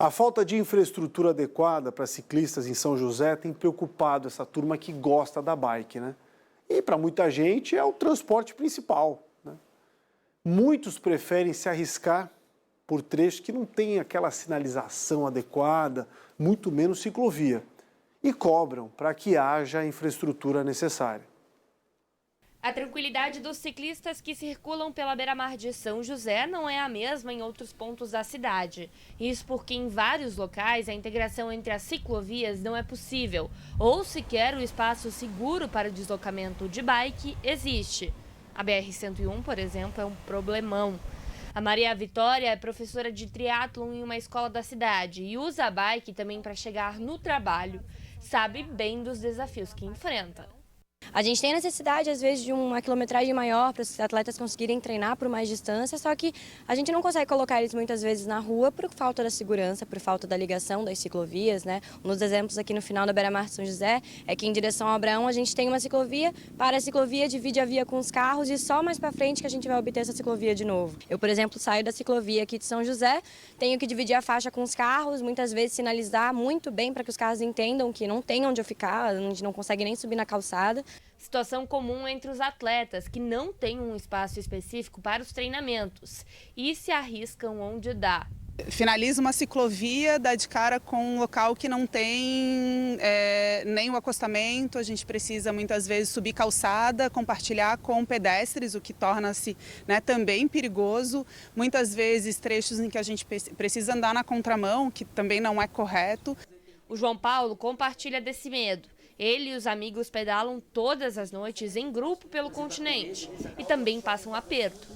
A falta de infraestrutura adequada para ciclistas em São José tem preocupado essa turma que gosta da bike, né? E para muita gente é o transporte principal, né? Muitos preferem se arriscar por trechos que não têm aquela sinalização adequada, muito menos ciclovia, e cobram para que haja a infraestrutura necessária. A tranquilidade dos ciclistas que circulam pela beira-mar de São José não é a mesma em outros pontos da cidade. Isso porque em vários locais a integração entre as ciclovias não é possível, ou sequer o espaço seguro para o deslocamento de bike existe. A BR-101, por exemplo, é um problemão. A Maria Vitória é professora de triatlon em uma escola da cidade e usa a bike também para chegar no trabalho. Sabe bem dos desafios que enfrenta. A gente tem necessidade, às vezes, de uma quilometragem maior para os atletas conseguirem treinar por mais distância, só que a gente não consegue colocar eles muitas vezes na rua por falta da segurança, por falta da ligação das ciclovias, né? Um dos exemplos aqui no final da beira-mar de São José é que em direção ao Abraão a gente tem uma ciclovia, para a ciclovia divide a via com os carros e só mais para frente que a gente vai obter essa ciclovia de novo. Eu, por exemplo, saio da ciclovia aqui de São José, tenho que dividir a faixa com os carros, muitas vezes sinalizar muito bem para que os carros entendam que não tem onde eu ficar, a gente não consegue nem subir na calçada. Situação comum entre os atletas que não têm um espaço específico para os treinamentos e se arriscam onde dá. Finaliza uma ciclovia, dá de cara com um local que não tem nem o acostamento, a gente precisa muitas vezes subir calçada, compartilhar com pedestres, o que torna-se, né, também perigoso. Muitas vezes trechos em que a gente precisa andar na contramão, que também não é correto. O João Paulo compartilha desse medo. Ele e os amigos pedalam todas as noites em grupo pelo continente e também passam aperto.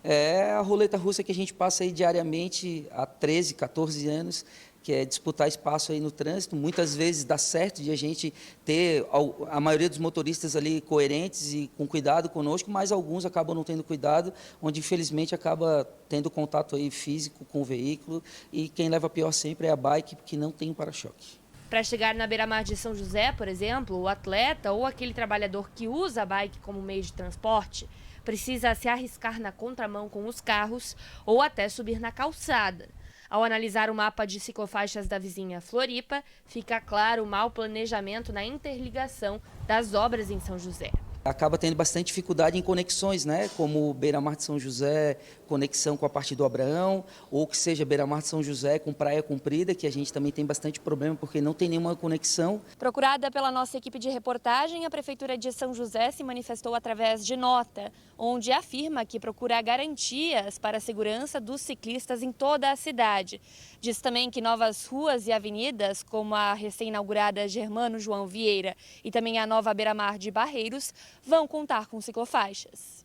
É a roleta russa que a gente passa aí diariamente há 13, 14 anos, que é disputar espaço aí no trânsito. Muitas vezes dá certo de a gente ter a maioria dos motoristas ali coerentes e com cuidado conosco, mas alguns acabam não tendo cuidado, onde infelizmente acaba tendo contato aí físico com o veículo e quem leva pior sempre é a bike, porque não tem para-choque. Para chegar na beira-mar de São José, por exemplo, o atleta ou aquele trabalhador que usa a bike como meio de transporte precisa se arriscar na contramão com os carros ou até subir na calçada. Ao analisar o mapa de ciclofaixas da vizinha Floripa, fica claro o mau planejamento na interligação das obras em São José. Acaba tendo bastante dificuldade em conexões, né? Como beira-mar de São José, conexão com a parte do Abraão, ou que seja beira-mar de São José com Praia Comprida, que a gente também tem bastante problema porque não tem nenhuma conexão. Procurada pela nossa equipe de reportagem, a Prefeitura de São José se manifestou através de nota, onde afirma que procura garantias para a segurança dos ciclistas em toda a cidade. Diz também que novas ruas e avenidas, como a recém-inaugurada Germano João Vieira e também a nova beira-mar de Barreiros, vão contar com ciclofaixas.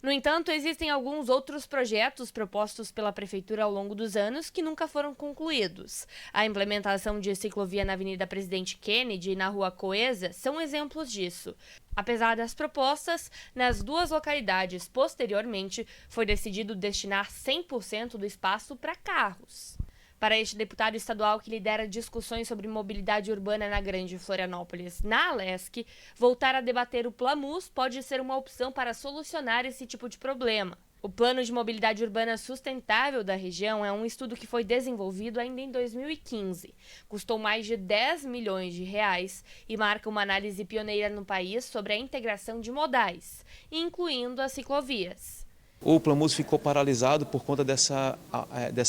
No entanto, existem alguns outros projetos propostos pela Prefeitura ao longo dos anos que nunca foram concluídos. A implementação de ciclovia na Avenida Presidente Kennedy e na Rua Coesa são exemplos disso. Apesar das propostas, nas duas localidades, posteriormente, foi decidido destinar 100% do espaço para carros. Para este deputado estadual que lidera discussões sobre mobilidade urbana na Grande Florianópolis, na Alesc, voltar a debater o Plamus pode ser uma opção para solucionar esse tipo de problema. O Plano de Mobilidade Urbana Sustentável da região é um estudo que foi desenvolvido ainda em 2015. Custou mais de 10 milhões de reais e marca uma análise pioneira no país sobre a integração de modais, incluindo as ciclovias. O Plamus ficou paralisado por conta dessa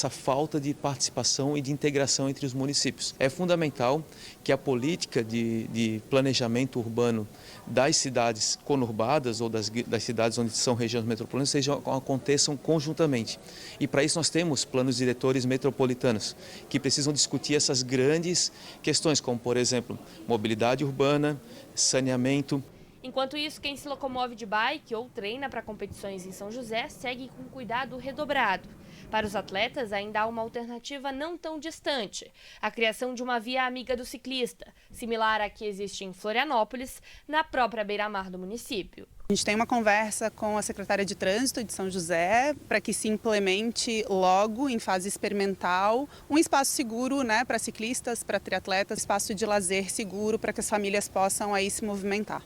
falta de participação e de integração entre os municípios. É fundamental que a política de planejamento urbano das cidades conurbadas ou das cidades onde são regiões metropolitanas aconteçam conjuntamente. E para isso nós temos planos diretores metropolitanos que precisam discutir essas grandes questões, como por exemplo, mobilidade urbana, saneamento. Enquanto isso, quem se locomove de bike ou treina para competições em São José segue com cuidado redobrado. Para os atletas, ainda há uma alternativa não tão distante: a criação de uma via amiga do ciclista, similar à que existe em Florianópolis, na própria beira-mar do município. A gente tem uma conversa com a secretária de Trânsito de São José para que se implemente logo, em fase experimental, um espaço seguro, né, para ciclistas, para triatletas, espaço de lazer seguro para que as famílias possam aí se movimentar.